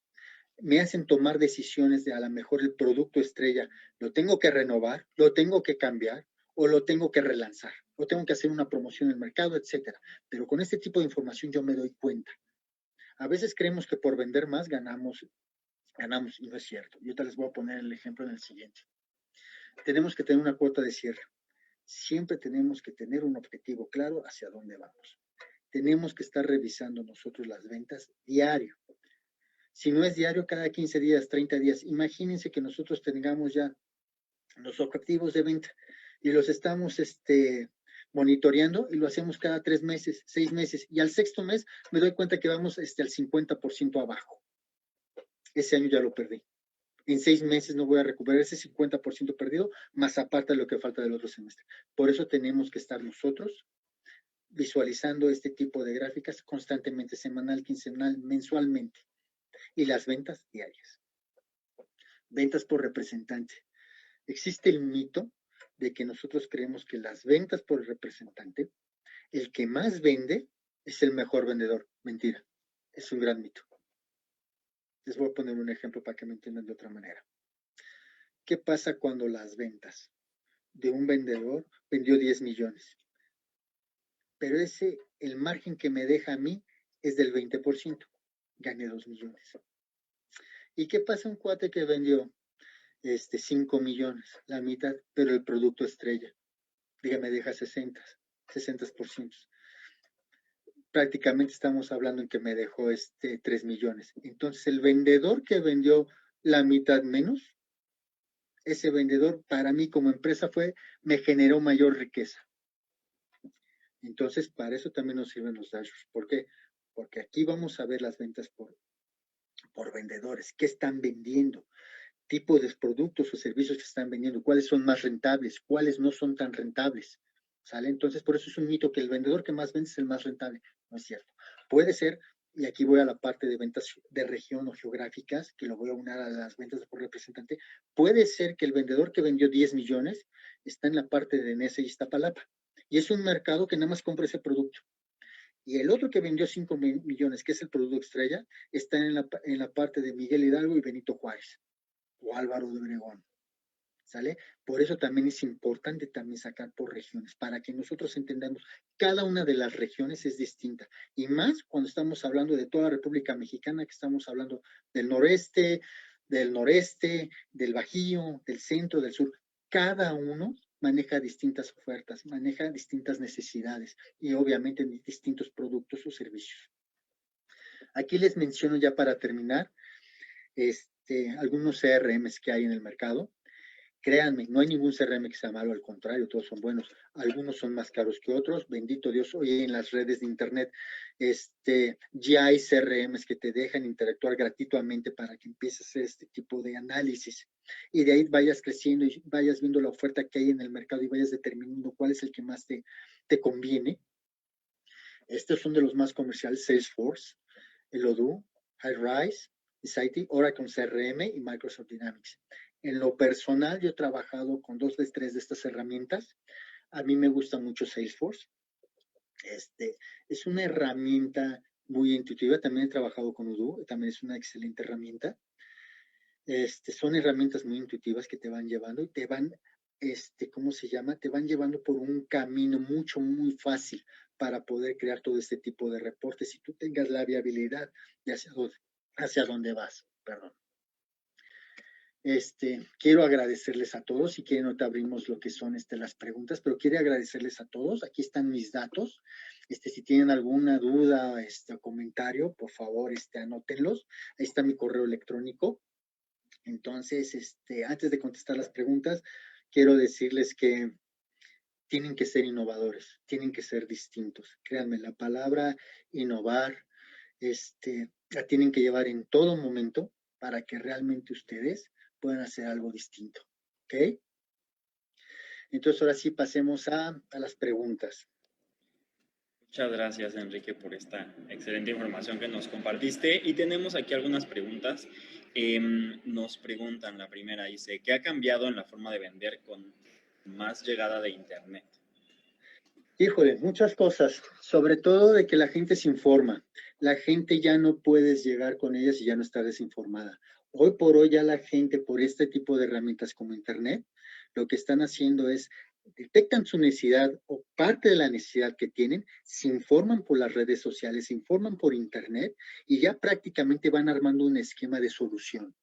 me hacen tomar decisiones de a lo mejor el producto estrella, lo tengo que renovar, lo tengo que cambiar o lo tengo que relanzar, o tengo que hacer una promoción en el mercado, etcétera. Pero con este tipo de información yo me doy cuenta. A veces creemos que por vender más ganamos y no es cierto. Yo te les voy a poner el ejemplo en el siguiente. Tenemos que tener una cuota de cierre. Siempre tenemos que tener un objetivo claro hacia dónde vamos. Tenemos que estar revisando nosotros las ventas diario. Si no es diario, cada 15 días, 30 días. Imagínense que nosotros tengamos ya los objetivos de venta y los estamos monitoreando y lo hacemos cada 3 meses, 6 meses. Y al sexto mes me doy cuenta que vamos al 50% abajo. Ese año ya lo perdí. En 6 meses no voy a recuperar ese 50% perdido, más aparte de lo que falta del otro semestre. Por eso tenemos que estar nosotros visualizando este tipo de gráficas constantemente, semanal, quincenal, mensualmente. Y las ventas diarias. Ventas por representante. Existe el mito de que nosotros creemos que las ventas por representante, el que más vende es el mejor vendedor. Mentira. Es un gran mito. Les voy a poner un ejemplo para que me entiendan de otra manera. ¿Qué pasa cuando las ventas de un vendedor vendió 10 millones? Pero el margen que me deja a mí es del 20%. Gané 2 millones. ¿Y qué pasa un cuate que vendió 5 millones, la mitad, pero el producto estrella? Dígame, deja 60%. Prácticamente estamos hablando en que me dejó 3 millones. Entonces, el vendedor que vendió la mitad menos, ese vendedor para mí como empresa me generó mayor riqueza. Entonces, para eso también nos sirven los dashboards. ¿Por qué? Porque aquí vamos a ver las ventas por por vendedores. ¿Qué están vendiendo? Tipos de productos o servicios que están vendiendo, cuáles son más rentables, cuáles no son tan rentables. ¿Sale? Entonces, por eso es un mito que el vendedor que más vende es el más rentable. No es cierto. Puede ser, y aquí voy a la parte de ventas de región o geográficas, que lo voy a unir a las ventas por representante. Puede ser que el vendedor que vendió 10 millones está en la parte de Nesa y Iztapalapa. Y es un mercado que nada más compra ese producto. Y el otro que vendió 5 millones, que es el producto estrella, está en la parte de Miguel Hidalgo y Benito Juárez o Álvaro de Obregón. ¿Sale? Por eso también es importante también sacar por regiones, para que nosotros entendamos, cada una de las regiones es distinta, y más cuando estamos hablando de toda la República Mexicana, que estamos hablando del noreste, del Bajío, del centro, del sur, cada uno maneja distintas ofertas, maneja distintas necesidades y obviamente distintos productos o servicios. Aquí les menciono ya para terminar algunos CRMs que hay en el mercado. Créanme, no hay ningún CRM que sea malo, al contrario, todos son buenos. Algunos son más caros que otros. Bendito Dios, hoy en las redes de internet ya hay CRMs que te dejan interactuar gratuitamente para que empieces a hacer este tipo de análisis. Y de ahí vayas creciendo y vayas viendo la oferta que hay en el mercado y vayas determinando cuál es el que más te conviene. Estos son de los más comerciales: Salesforce, el Odoo, HighRise, Insighty, Oracle CRM y Microsoft Dynamics. En lo personal, yo he trabajado con 2 de 3 de estas herramientas. A mí me gusta mucho Salesforce. Es una herramienta muy intuitiva. También he trabajado con Odoo, también es una excelente herramienta. Son herramientas muy intuitivas que te van llevando y te van, ¿cómo se llama? Te van llevando por un camino muy fácil para poder crear todo este tipo de reportes y tú tengas la viabilidad de hacia dónde vas. Perdón. Quiero agradecerles a todos. Si quieren, ahorita abrimos lo que son las preguntas, pero quiero agradecerles a todos. Aquí están mis datos. Si tienen alguna duda o comentario, por favor, anótenlos. Ahí está mi correo electrónico. Entonces, antes de contestar las preguntas, quiero decirles que tienen que ser innovadores, tienen que ser distintos. Créanme, la palabra innovar, la tienen que llevar en todo momento para que realmente ustedes puedan hacer algo distinto. ¿Ok? Entonces, ahora sí pasemos a las preguntas. Muchas gracias, Enrique, por esta excelente información que nos compartiste. Y tenemos aquí algunas preguntas. Nos preguntan, la primera dice, ¿qué ha cambiado en la forma de vender con más llegada de Internet? Híjole, muchas cosas, sobre todo de que la gente se informa. La gente ya no puedes llegar con ellas y ya no está desinformada. Hoy por hoy ya la gente, por este tipo de herramientas como Internet, lo que están haciendo es detectan su necesidad o parte de la necesidad que tienen, se informan por las redes sociales, se informan por Internet y ya prácticamente van armando un esquema de solución.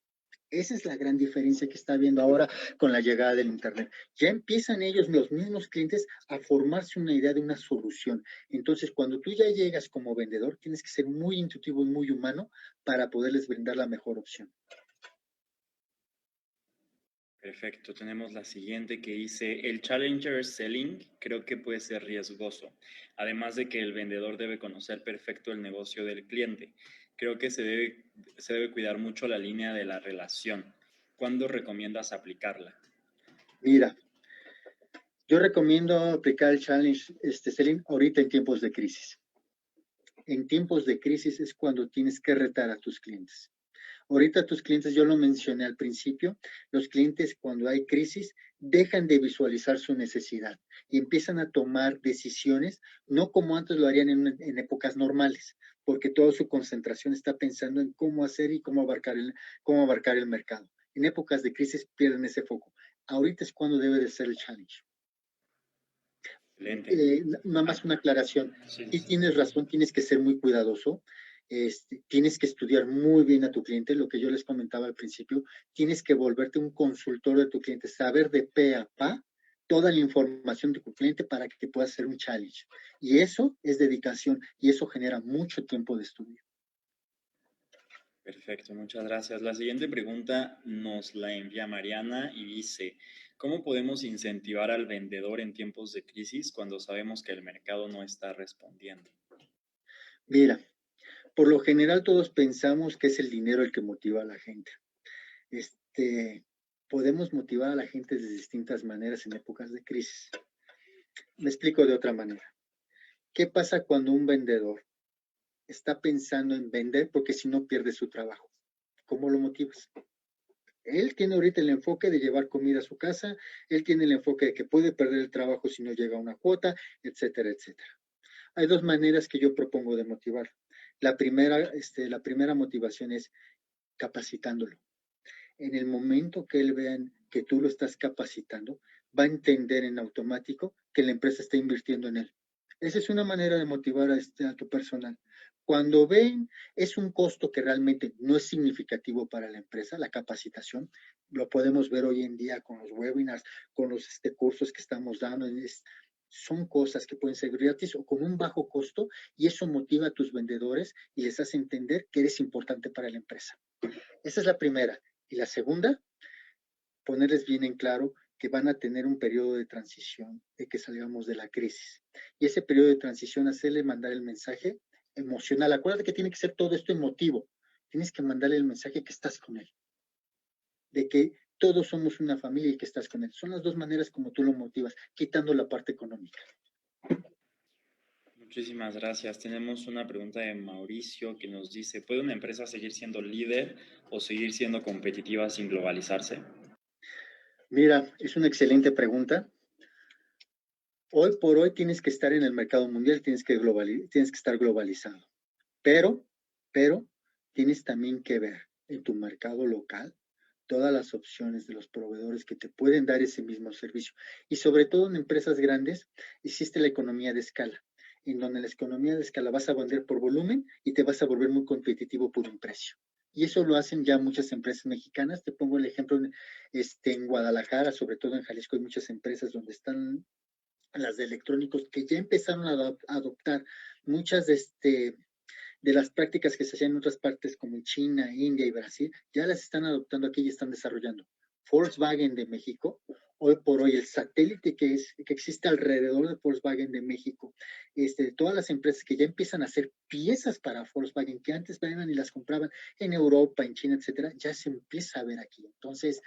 Esa es la gran diferencia que está habiendo ahora con la llegada del Internet. Ya empiezan ellos, los mismos clientes, a formarse una idea de una solución. Entonces, cuando tú ya llegas como vendedor, tienes que ser muy intuitivo y muy humano para poderles brindar la mejor opción. Perfecto, tenemos la siguiente que dice, el Challenger Selling creo que puede ser riesgoso, además de que el vendedor debe conocer perfecto el negocio del cliente. Creo que se debe cuidar mucho la línea de la relación. ¿Cuándo recomiendas aplicarla? Mira, yo recomiendo aplicar el Challenge Selling ahorita en tiempos de crisis. En tiempos de crisis es cuando tienes que retar a tus clientes. Ahorita tus clientes, yo lo mencioné al principio, los clientes cuando hay crisis dejan de visualizar su necesidad y empiezan a tomar decisiones, no como antes lo harían en épocas normales, porque toda su concentración está pensando en cómo hacer y cómo abarcar el mercado. En épocas de crisis pierden ese foco. Ahorita es cuando debe de ser el challenge. Nada más una aclaración. Sí, tienes razón, tienes que ser muy cuidadoso. Tienes que estudiar muy bien a tu cliente, lo que yo les comentaba al principio, tienes que volverte un consultor de tu cliente, saber de pe a pa toda la información de tu cliente para que puedas hacer un challenge. Y eso es dedicación y eso genera mucho tiempo de estudio. Perfecto, muchas gracias. La siguiente pregunta nos la envía Mariana y dice, ¿cómo podemos incentivar al vendedor en tiempos de crisis cuando sabemos que el mercado no está respondiendo? Mira, Por lo general todos pensamos que es el dinero el que motiva a la gente. Podemos motivar a la gente de distintas maneras en épocas de crisis. Me explico de otra manera. ¿Qué pasa cuando un vendedor está pensando en vender porque si no pierde su trabajo? ¿Cómo lo motivas? Él tiene ahorita el enfoque de llevar comida a su casa, él tiene el enfoque de que puede perder el trabajo si no llega a una cuota, etcétera, etcétera. Hay dos maneras que yo propongo de motivar. La primera motivación es capacitándolo. En el momento que él vea que tú lo estás capacitando, va a entender en automático que la empresa está invirtiendo en él. Esa es una manera de motivar a tu personal. Cuando ven, es un costo que realmente no es significativo para la empresa, la capacitación. Lo podemos ver hoy en día con los webinars, con los cursos que estamos dando. Son cosas que pueden ser gratis o con un bajo costo, y eso motiva a tus vendedores y les hace entender que eres importante para la empresa. Esa es la primera. Y la segunda, ponerles bien en claro que van a tener un periodo de transición, de que salgamos de la crisis. Y ese periodo de transición, hacerle mandar el mensaje emocional. Acuérdate que tiene que ser todo esto emotivo. Tienes que mandarle el mensaje que estás con él, de que todos somos una familia y que estás con él. Son las dos maneras como tú lo motivas, quitando la parte económica. Muchísimas gracias. Tenemos una pregunta de Mauricio que nos dice, ¿puede una empresa seguir siendo líder o seguir siendo competitiva sin globalizarse? Mira, es una excelente pregunta. Hoy por hoy tienes que estar en el mercado mundial, tienes que estar globalizado. Pero tienes también que ver en tu mercado local todas las opciones de los proveedores que te pueden dar ese mismo servicio. Y sobre todo en empresas grandes existe la economía de escala, en donde la economía de escala vas a vender por volumen y te vas a volver muy competitivo por un precio. Y eso lo hacen ya muchas empresas mexicanas. Te pongo el ejemplo en Guadalajara, sobre todo en Jalisco, hay muchas empresas donde están las de electrónicos que ya empezaron a adoptar muchas de las prácticas que se hacían en otras partes como en China, India y Brasil, ya las están adoptando aquí y están desarrollando. Volkswagen de México, hoy por hoy el satélite que existe alrededor de Volkswagen de México, todas las empresas que ya empiezan a hacer piezas para Volkswagen, que antes venían y las compraban en Europa, en China, etcétera, ya se empieza a ver aquí. Entonces,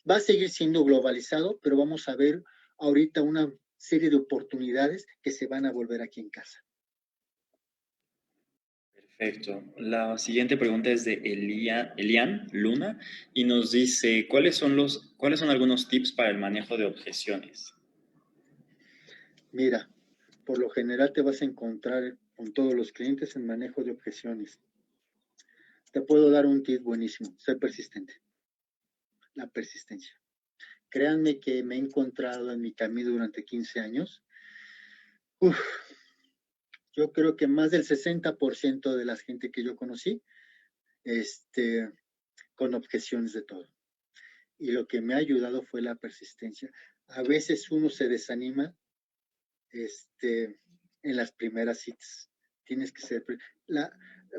va a seguir siendo globalizado, pero vamos a ver ahorita una serie de oportunidades que se van a volver aquí en casa. Perfecto. La siguiente pregunta es de Elian Luna y nos dice, ¿cuáles son algunos tips para el manejo de objeciones? Mira, por lo general te vas a encontrar con todos los clientes en manejo de objeciones. Te puedo dar un tip buenísimo, ser persistente. La persistencia. Créanme que me he encontrado en mi camino durante 15 años. Yo creo que más del 60% de la gente que yo conocí, con objeciones de todo. Y lo que me ha ayudado fue la persistencia. A veces uno se desanima, en las primeras citas. Tienes que ser, la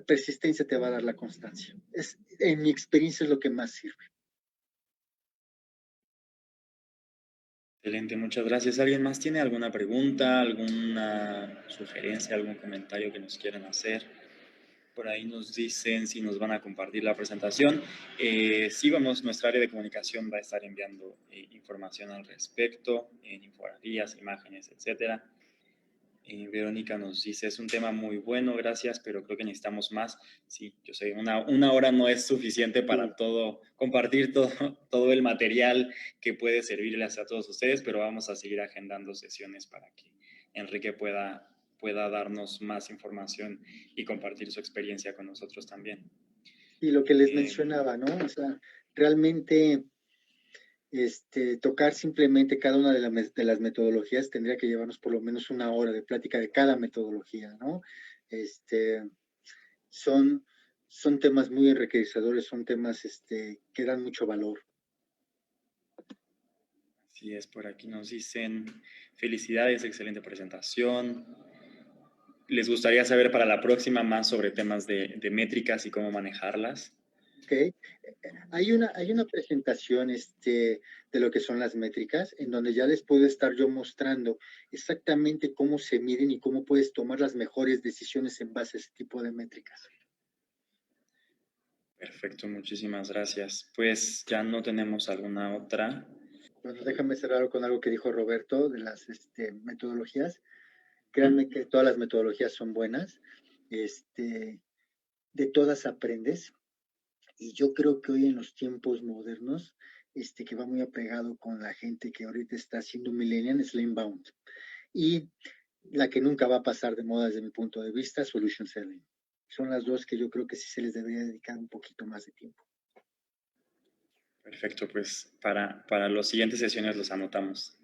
persistencia te va a dar la constancia. En mi experiencia es lo que más sirve. Excelente, muchas gracias. ¿Alguien más tiene alguna pregunta, alguna sugerencia, algún comentario que nos quieran hacer? Por ahí nos dicen si nos van a compartir la presentación. Sí, nuestra área de comunicación va a estar enviando información al respecto, en infografías, imágenes, etcétera. Verónica nos dice, es un tema muy bueno, gracias, pero creo que necesitamos más. Sí, yo sé, una hora no es suficiente para compartir todo el material que puede servirles a todos ustedes, pero vamos a seguir agendando sesiones para que Enrique pueda darnos más información y compartir su experiencia con nosotros también. Y lo que les mencionaba, ¿no? O sea, realmente tocar simplemente cada una de las metodologías tendría que llevarnos por lo menos una hora de plática de cada metodología, ¿no? Son temas muy enriquecedores, son temas que dan mucho valor. Así es, por aquí nos dicen, felicidades, excelente presentación. ¿Les gustaría saber para la próxima más sobre temas de métricas y cómo manejarlas? ¿ok? Hay una presentación de lo que son las métricas, en donde ya les puedo estar yo mostrando exactamente cómo se miden y cómo puedes tomar las mejores decisiones en base a ese tipo de métricas. Perfecto, muchísimas gracias. Pues ya no tenemos alguna otra. Bueno, déjame cerrar con algo que dijo Roberto de las metodologías. Créanme que todas las metodologías son buenas. De todas aprendes. Y yo creo que hoy en los tiempos modernos, que va muy apegado con la gente que ahorita está haciendo millennial, es la inbound. Y la que nunca va a pasar de moda desde mi punto de vista, solution selling. Son las dos que yo creo que sí se les debería dedicar un poquito más de tiempo. Perfecto, pues para las siguientes sesiones los anotamos.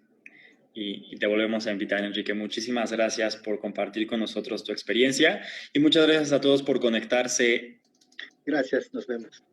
Y te volvemos a invitar, Enrique. Muchísimas gracias por compartir con nosotros tu experiencia y muchas gracias a todos por conectarse. Gracias, nos vemos.